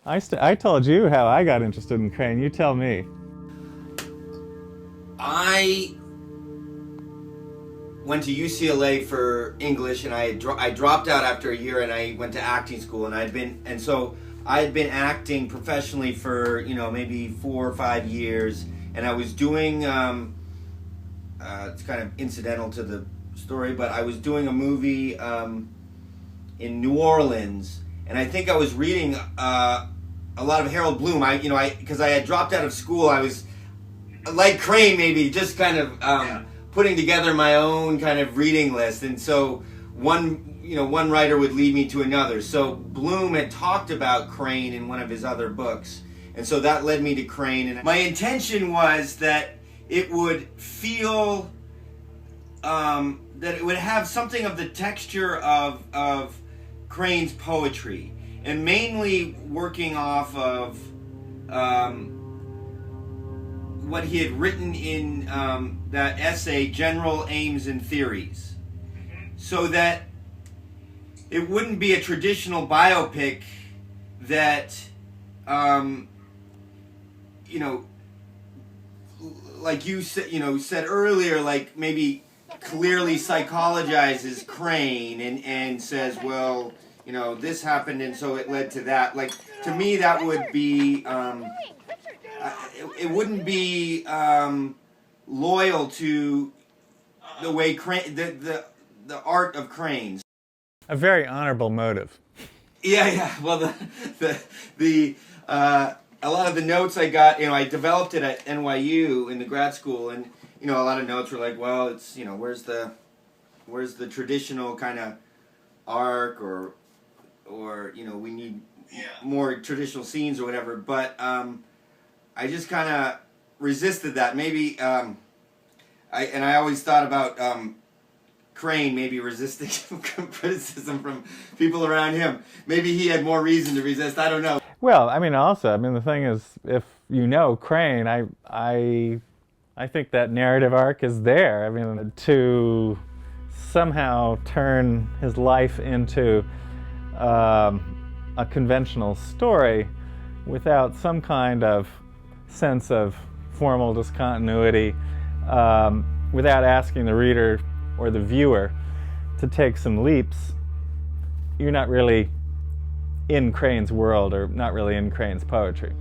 I told you how I got interested in Crane. You tell me. I went to UCLA for English, and I dropped out after a year, and I went to acting school, and I had been acting professionally for maybe 4 or 5 years, and I was doing it's kind of incidental to the story, but I was doing a movie in New Orleans, and I think I was reading a lot of Harold Bloom. Because I had dropped out of school, I was like Crane, maybe just kind of putting together my own kind of reading list, and so one writer would lead me to another. So Bloom had talked about Crane in one of his other books, and so that led me to Crane. And my intention was that it would feel that it would have something of the texture of Crane's poetry, and mainly working off of what he had written in that essay, General Aims and Theories, so that it wouldn't be a traditional biopic that, like you said earlier, like maybe clearly psychologizes Crane and says, well, this happened and so it led to that. Like, to me, that would be, it wouldn't be loyal to the way Crane, the art of Crane's. A very honorable motive. Yeah. Well, the a lot of the notes I got, I developed it at NYU in the grad school, and a lot of notes were like, well, it's where's the traditional kind of arc, or we need more traditional scenes or whatever. But I just kind of resisted that. Maybe I always thought about Crane maybe resisting criticism from people around him. Maybe he had more reason to resist. I don't know. Well, the thing is, if Crane, I think that narrative arc is there. To somehow turn his life into a conventional story without some kind of sense of formal discontinuity, without asking the reader or the viewer to take some leaps, you're not really in Crane's world, or not really in Crane's poetry.